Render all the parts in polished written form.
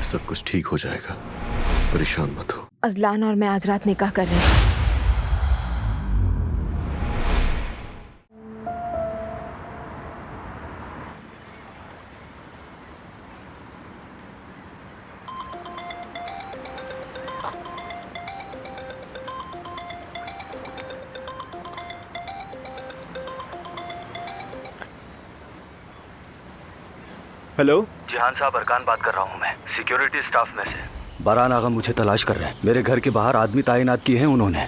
सब कुछ ठीक हो जाएगा, परेशान मत हो। अजलान और मैं आज रात निकाह कर रहे हैं। हेलो जिहान साहब, अरकान बात कर रहा हूँ मैं, सिक्योरिटी स्टाफ में से। बारान आगा मुझे तलाश कर रहे हैं। मेरे घर के बाहर आदमी तैनात किए हैं उन्होंने।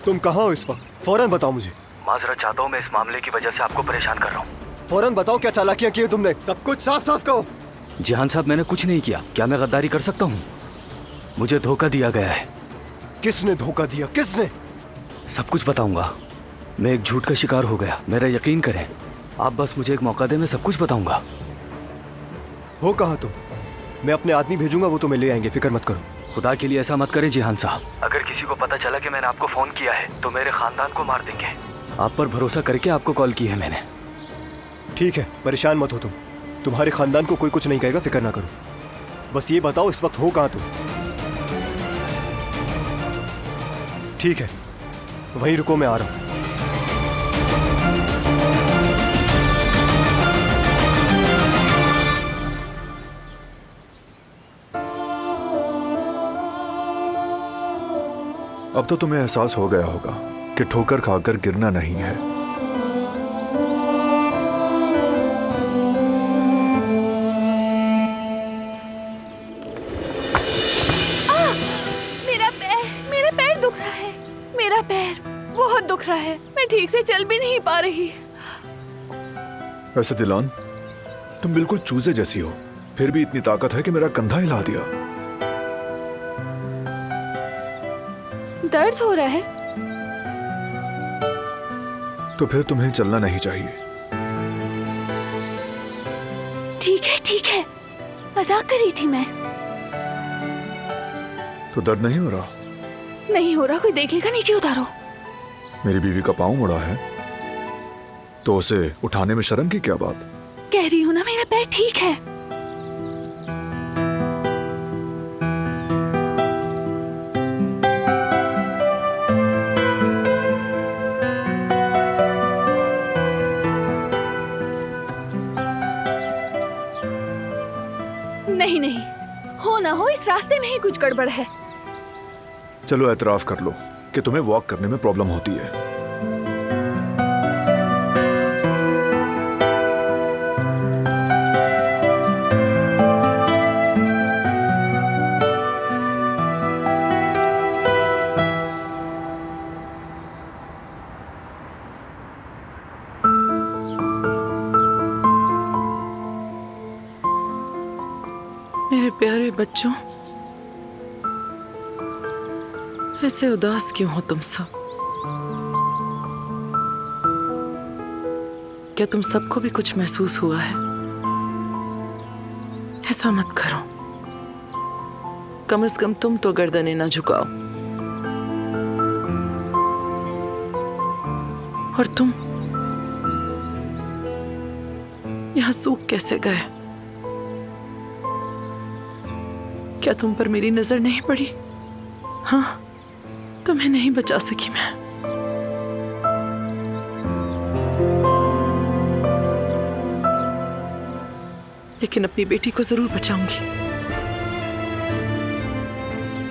तुम कहाँ हो इस वक्त? फौरन बताओ मुझे। माजरत चाहता हूँ, मैं इस मामले की वजह से आपको परेशान कर रहा हूँ। फौरन बताओ, क्या चालाकियां की है तुमने? सब कुछ साफ साफ कहो। जिहान साहब, मैंने कुछ नहीं किया। क्या मैं गद्दारी कर सकता हूँ? मुझे धोखा दिया गया है। किसने धोखा दिया? किसने? सब कुछ बताऊंगा। मैं एक झूठ का शिकार हो गया, मेरा यकीन करें। आप बस मुझे एक मौका दें, मैं सब कुछ बताऊंगा। हो कहाँ तुम? मैं अपने आदमी भेजूंगा, वो तुम्हें ले आएंगे, फिक्र मत करो। खुदा के लिए ऐसा मत करें जिहान साहब। अगर किसी को पता चला कि मैंने आपको फोन किया है तो मेरे खानदान को मार देंगे। आप पर भरोसा करके आपको कॉल की है मैंने। ठीक है, परेशान मत हो तुम। तुम्हारे खानदान को कोई कुछ नहीं कहेगा, फिक्र ना करो। बस ये बताओ इस वक्त हो कहाँ तुम? ठीक है, वहीं रुको, मैं आ रहा हूँ। अब तो तुम्हें एहसास हो गया होगा कि ठोकर खाकर गिरना नहीं है। मेरा पैर दुख रहा है। मेरा पैर बहुत दुख रहा है। मैं ठीक से चल भी नहीं पा रही। वैसे दिलान, तुम बिल्कुल चूजे जैसी हो, फिर भी इतनी ताकत है कि मेरा कंधा हिला दिया। दर्द हो रहा है तो फिर तुम्हें चलना नहीं चाहिए। ठीक है, मजाक कर रही थी मैं। तो दर्द नहीं हो रहा? नहीं हो रहा, कोई देख लेगा। नीचे उतारो। मेरी बीवी का पाँव मुड़ा है तो उसे उठाने में शर्म की क्या बात? कह रही हूँ ना, मेरा पैर ठीक है। नहीं, हो ना हो इस रास्ते में ही कुछ गड़बड़ है। चलो एतराफ कर लो कि तुम्हें वॉक करने में प्रॉब्लम होती है। मेरे प्यारे बच्चों, ऐसे उदास क्यों हो तुम सब? क्या तुम सबको भी कुछ महसूस हुआ है? ऐसा मत करो। कम से कम तुम तो गर्दनें ना झुकाओ। और तुम यहां सूख कैसे गए? क्या तुम पर मेरी नजर नहीं पड़ी? हाँ, तुम्हें नहीं बचा सकी मैं। लेकिन अपनी बेटी को जरूर बचाऊंगी।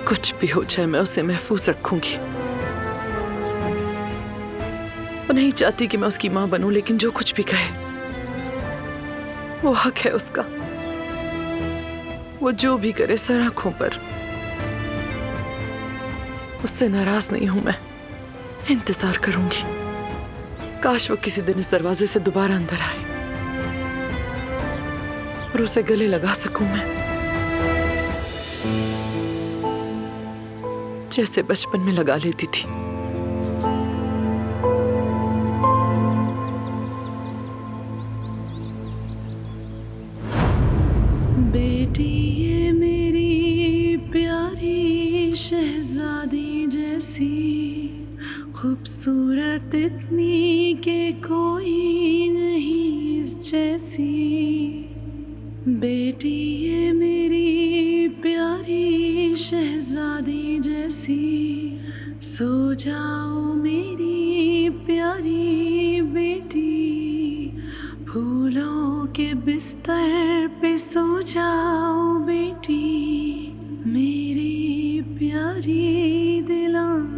कुछ भी हो जाए, मैं उसे महफूज रखूंगी। वो नहीं चाहती कि मैं उसकी मां बनूं, लेकिन जो कुछ भी कहे वो हक है उसका। वो जो भी करे सर आंखों पर। उससे नाराज नहीं हूं मैं। इंतजार करूंगी। काश वो किसी दिन इस दरवाजे से दोबारा अंदर आए और उसे गले लगा सकूं मैं, जैसे बचपन में लगा लेती थी। बेटी ये मेरी प्यारी शहजादी जैसी, खूबसूरत इतनी के कोई नहीं इस जैसी। बेटी ये सो जाओ मेरी प्यारी बेटी, फूलों के बिस्तर पे सो जाओ बेटी, मेरी प्यारी दिलान।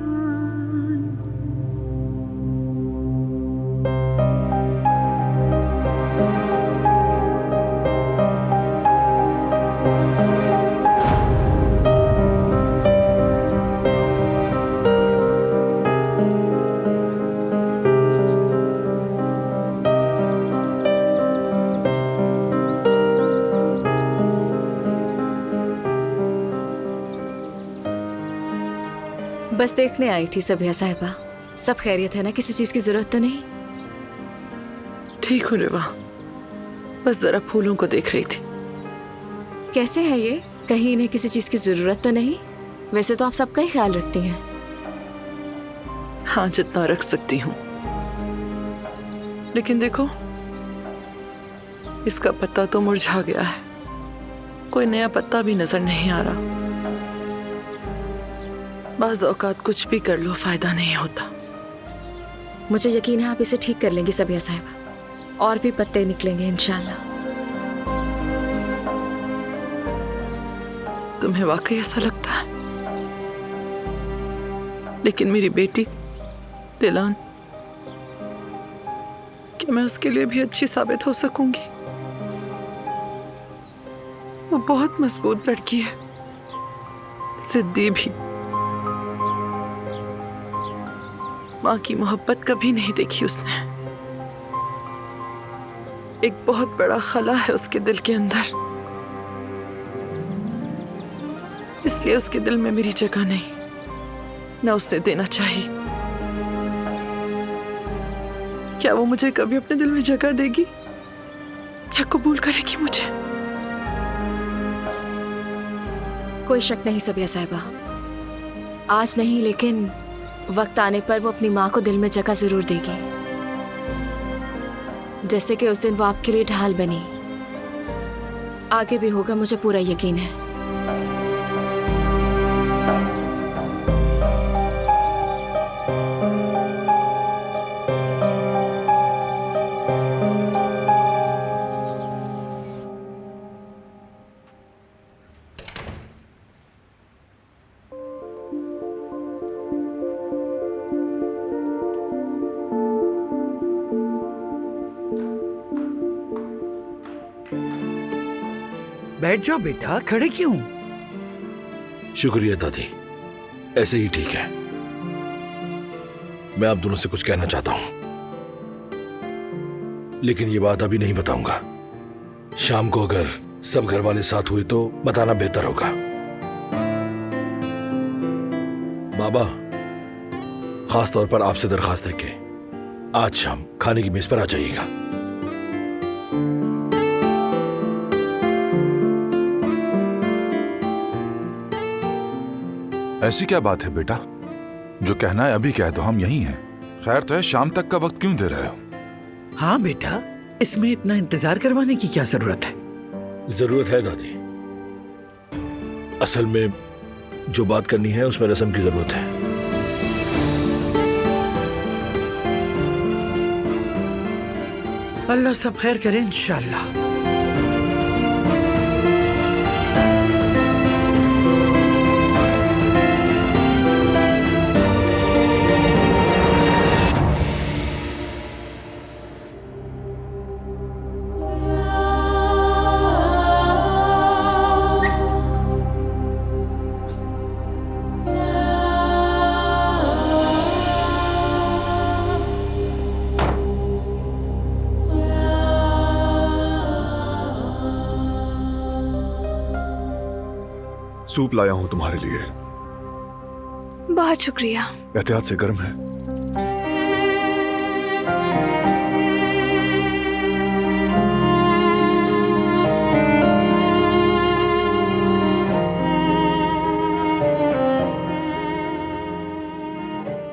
बस देखने आई थी सबिया साहिबा। सब खैरियत है ना? किसी चीज की जरूरत तो नहीं? ठीक हूँ रिवा, बस जरा फूलों को देख रही थी। कैसे है ये? कहीं इन्हें किसी चीज की जरूरत तो नहीं? वैसे तो आप सबका ही ख्याल रखती हैं। हाँ, जितना रख सकती हूँ। लेकिन देखो, इसका पत्ता तो मुरझा गया है, कोई नया पत्ता भी नजर नहीं आ रहा। बाज़ औकात कुछ भी कर लो, फायदा नहीं होता। मुझे यकीन है आप इसे ठीक कर लेंगी सबिया साहिबा, और भी पत्ते निकलेंगे इंशाल्लाह। तुम्हें वाकई ऐसा लगता है? लेकिन मेरी बेटी दिलान, क्या मैं उसके लिए भी अच्छी साबित हो सकूंगी? वो बहुत मजबूत लड़की है, जिद्दी भी। माँ की मोहब्बत कभी नहीं देखी उसने। एक बहुत बड़ा खला है उसके दिल के अंदर, इसलिए उसके दिल में मेरी जगह नहीं, न उसने देना चाहिए। क्या वो मुझे कभी अपने दिल में जगह देगी? क्या कबूल करेगी मुझे? कोई शक नहीं सबिया साहिबा, आज नहीं लेकिन वक्त आने पर वो अपनी माँ को दिल में जगह जरूर देगी, जैसे कि उस दिन वो आपके लिए ढाल बनी। आगे भी होगा, मुझे पूरा यकीन है। बैठ जाओ बेटा, खड़े क्यों? शुक्रिया दादी, ऐसे ही ठीक है। मैं आप दोनों से कुछ कहना चाहता हूं, लेकिन ये बात अभी नहीं बताऊंगा। शाम को अगर सब घर वाले साथ हुए तो बताना बेहतर होगा। बाबा, खास तौर पर आपसे दरखास्त है कि आज शाम खाने की मेज पर आ जाइएगा। ऐसी क्या बात है बेटा? जो कहना है अभी कह दो, हम यहीं हैं। खैर तो है, शाम तक का वक्त क्यों दे रहे हो? हाँ बेटा, इसमें इतना इंतजार करवाने की क्या जरूरत है? जरूरत है दादी। असल में जो बात करनी है उसमें रस्म की जरूरत है। अल्लाह सब खैर करे इंशाल्लाह। सूप लाया हूं तुम्हारे लिए। बहुत शुक्रिया। एहतियात से गर्म है।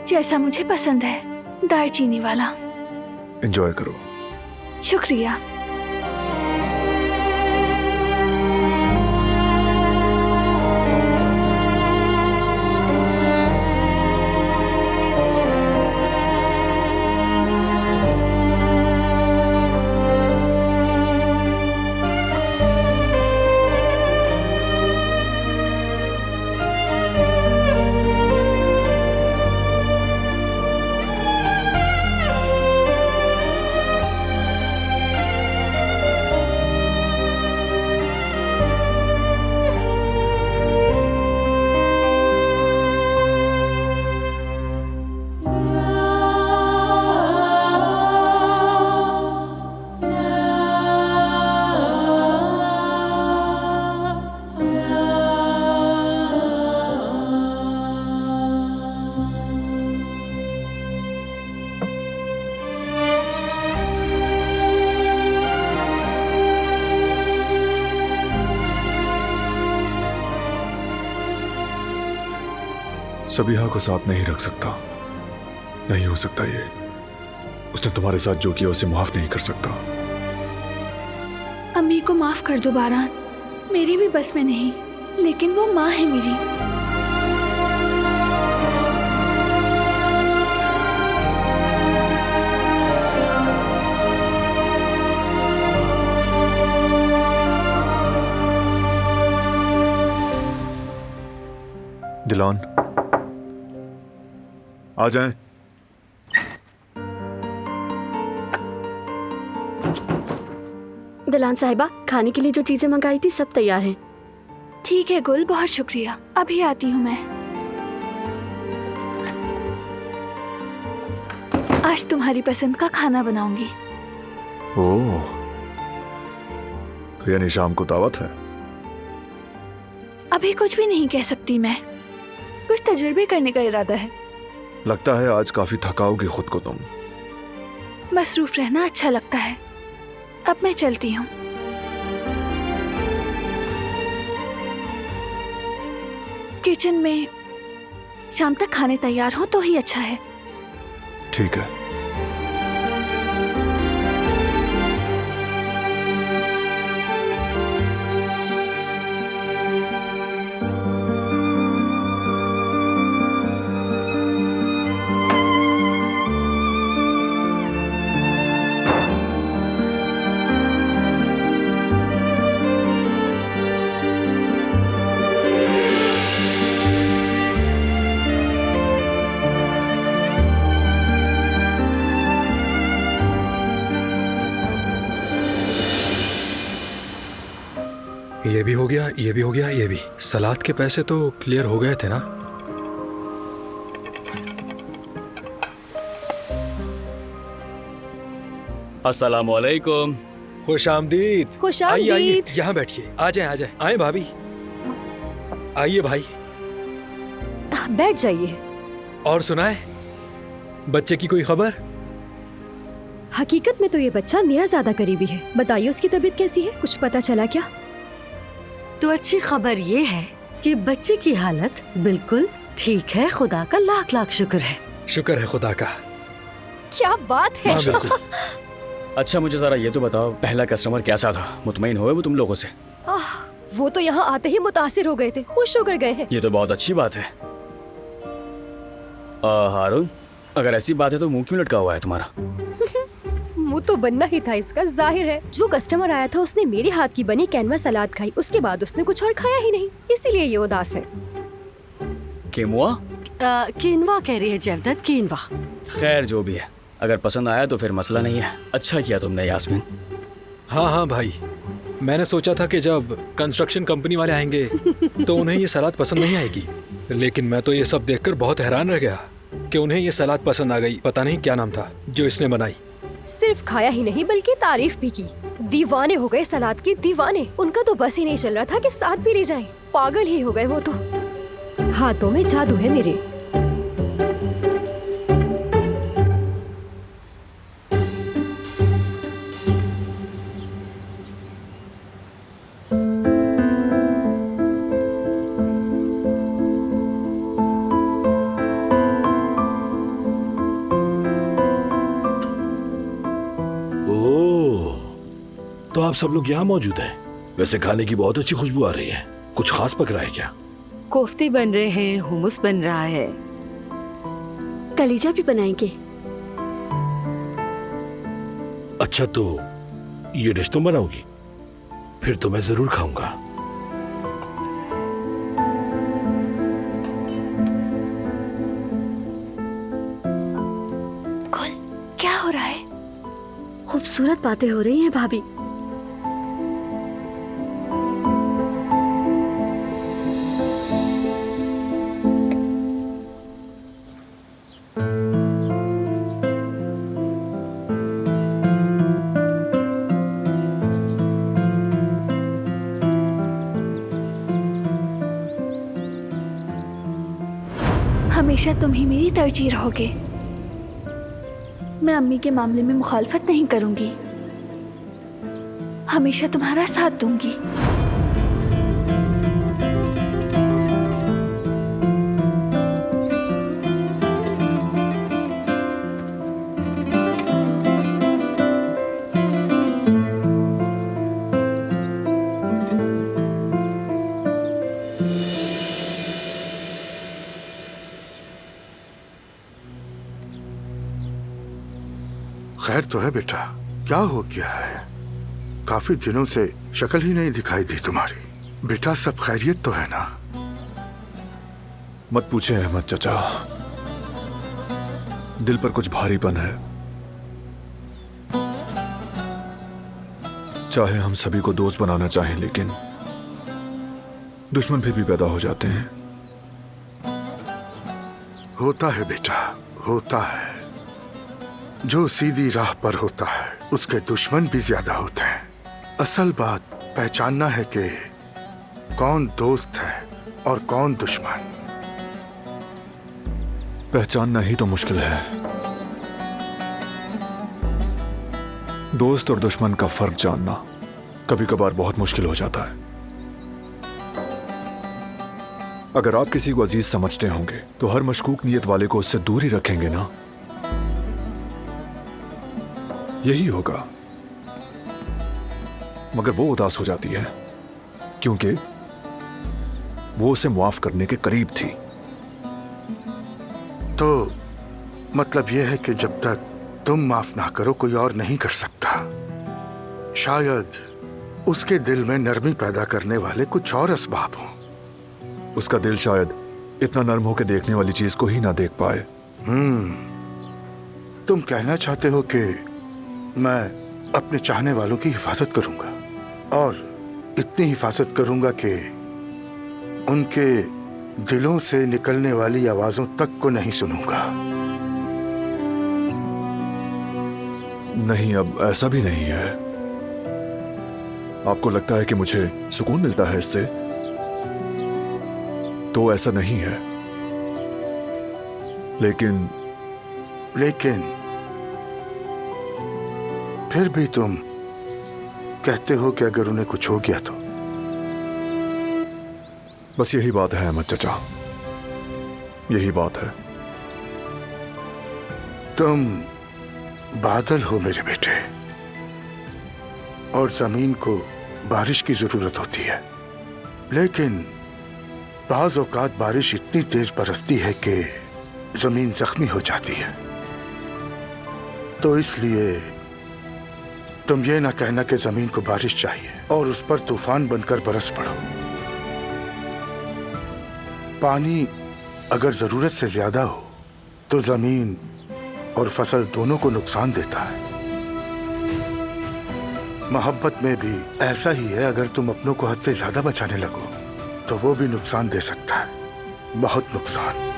जैसा मुझे पसंद है, दालचीनी वाला। एंजॉय करो। शुक्रिया। सबीहा को साथ नहीं रख सकता, नहीं हो सकता ये। उसने तुम्हारे साथ जो किया उसे माफ नहीं कर सकता। अम्मी को माफ कर दो बारान, मेरी भी बस में नहीं, लेकिन वो माँ है मेरी। दिलान, आ जाएं। दिलान साहिबा, खाने के लिए जो चीजें मंगाई थी सब तैयार हैं। ठीक है गुल, बहुत शुक्रिया, अभी आती हूँ मैं। आज तुम्हारी पसंद का खाना बनाऊंगी। ओह, तो यानी शाम को दावत है? अभी कुछ भी नहीं कह सकती मैं, कुछ तजुर्बे करने का इरादा है। लगता है आज काफी थकाओगी खुद को तुम। मसरूफ रहना अच्छा लगता है। अब मैं चलती हूँ। किचन में शाम तक खाने तैयार हो तो ही अच्छा है। ठीक है। ये भी हो गया, ये भी हो गया, ये भी। सलाद के पैसे तो क्लियर हो गए थे ना? अस्सलामुअलैकुम। खुश आमदीद। खुश आइए आइए, आमदीद। यहाँ बैठिए। आ जाए आ जाए, आए भाभी। आइए भाई। बैठ जाइए। और सुनाए, बच्चे की कोई खबर? हकीकत में तो ये बच्चा मेरा ज्यादा करीबी है। बताइए उसकी तबीयत कैसी है, कुछ पता चला क्या? तो अच्छी खबर ये है कि बच्चे की हालत बिल्कुल ठीक है, खुदा का लाख लाख शुक्र है। शुक्र है खुदा का। क्या बात है। हाँ बिल्कुल। अच्छा मुझे जरा ये तो बताओ, पहला कस्टमर कैसा था? मुतमईन हुए वो तुम लोगों से? वो तो यहाँ आते ही मुतासिर हो गए थे, खुश होकर गए हैं। ये तो बहुत अच्छी बात है। हारून, अगर ऐसी बात है तो मुंह क्यों लटका हुआ है तुम्हारा? मुंह तो बनना ही था इसका, जाहिर है। जो कस्टमर आया था उसने मेरे हाथ की बनी कैनवा सलाद खाई, उसके बाद उसने कुछ और खाया ही नहीं, इसीलिए ये उदास है। केमुआ? कीनवा कह रही है जरदत, कीनवा। खैर जो भी है, अगर पसंद आया तो फिर मसला नहीं है। अच्छा किया तुमने यास्मीन। हाँ हाँ भाई, मैंने सोचा था कि जब कंस्ट्रक्शन कंपनी वाले आएंगे तो उन्हें ये सलाद पसंद नहीं आएगी, लेकिन मैं तो ये सब देखकर बहुत हैरान रह गया कि उन्हें ये सलाद पसंद आ गई। पता नहीं क्या नाम था जो इसने बनाई। सिर्फ खाया ही नहीं बल्कि तारीफ भी की। दीवाने हो गए सलाद के, दीवाने। उनका तो बस ही नहीं चल रहा था कि साथ भी ले जाएं। पागल ही हो गए वो तो। हाथों में जादू है मेरे। तो आप सब लोग यहाँ मौजूद हैं। वैसे खाने की बहुत अच्छी खुशबू आ रही है। कुछ खास पक रहा है क्या? कोफ्ते बन रहे हैं, हुमुस बन रहा है, कलीजा भी बनाएंगे। अच्छा, तो ये डिश तुम बनाओगी? फिर तो मैं जरूर खाऊंगा। क्या हो रहा है? खूबसूरत बातें हो रही हैं भाभी। हमेशा तुम ही मेरी तरजीह रहोगे। मैं अम्मी के मामले में मुखालफत नहीं करूंगी, हमेशा तुम्हारा साथ दूंगी। खैर तो है बेटा? क्या हो गया है? काफी दिनों से शक्ल ही नहीं दिखाई दी तुम्हारी। बेटा सब खैरियत तो है ना? मत पूछे अहमद चचा, दिल पर कुछ भारीपन है। चाहे हम सभी को दोस्त बनाना चाहें, लेकिन दुश्मन भी पैदा हो जाते हैं। होता है बेटा, होता है। जो सीधी राह पर होता है उसके दुश्मन भी ज्यादा होते हैं। असल बात पहचानना है कि कौन दोस्त है और कौन दुश्मन। पहचानना ही तो मुश्किल है। दोस्त और दुश्मन का फर्क जानना कभी कभार बहुत मुश्किल हो जाता है। अगर आप किसी को अजीज समझते होंगे तो हर मशकूक नीयत वाले को उससे दूर ही रखेंगे ना। यही होगा। मगर वो उदास हो जाती है क्योंकि वो उसे माफ करने के करीब थी। तो मतलब यह है कि जब तक तुम माफ ना करो कोई और नहीं कर सकता। शायद उसके दिल में नरमी पैदा करने वाले कुछ और असबाब हों। उसका दिल शायद इतना नर्म होकर देखने वाली चीज को ही ना देख पाए। तुम कहना चाहते हो कि मैं अपने चाहने वालों की हिफाजत करूंगा और इतनी हिफाजत करूंगा कि उनके दिलों से निकलने वाली आवाजों तक को नहीं सुनूंगा। नहीं, अब ऐसा भी नहीं है। आपको लगता है कि मुझे सुकून मिलता है इससे, तो ऐसा नहीं है। लेकिन फिर भी तुम कहते हो कि अगर उन्हें कुछ हो गया तो। बस यही बात है अहमद चचा, यही बात है। तुम बादल हो मेरे बेटे, और जमीन को बारिश की जरूरत होती है। लेकिन बाज़ औक़ात बारिश इतनी तेज बरसती है कि जमीन जख्मी हो जाती है। तो इसलिए तुम ये ना कहना कि जमीन को बारिश चाहिए और उस पर तूफान बनकर बरस पड़ो। पानी अगर जरूरत से ज्यादा हो तो जमीन और फसल दोनों को नुकसान देता है। मोहब्बत में भी ऐसा ही है। अगर तुम अपनों को हद से ज्यादा बचाने लगो तो वो भी नुकसान दे सकता है, बहुत नुकसान।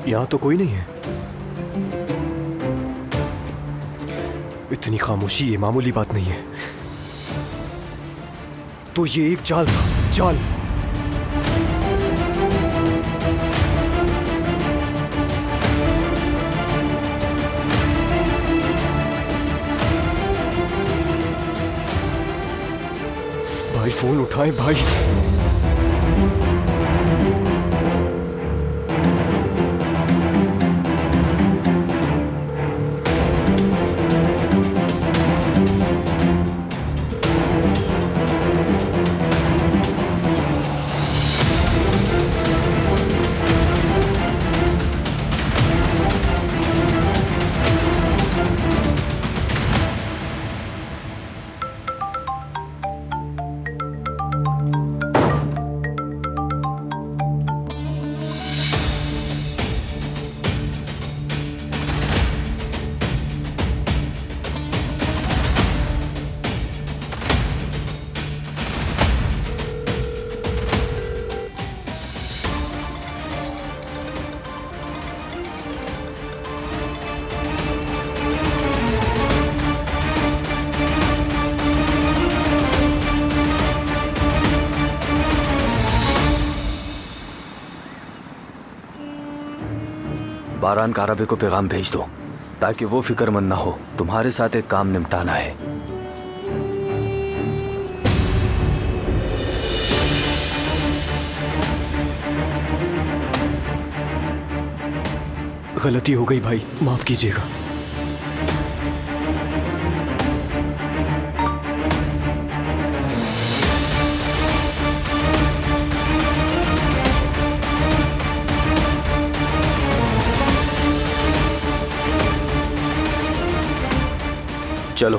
यहां तो कोई नहीं है। इतनी खामोशी ये मामूली बात नहीं है। तो ये एक चाल था, चाल। भाई फोन उठाए भाई। बारान काराबे को पैगाम भेज दो ताकि वो फिक्रमंद ना हो। तुम्हारे साथ एक काम निपटाना है। गलती हो गई भाई, माफ कीजिएगा। चलो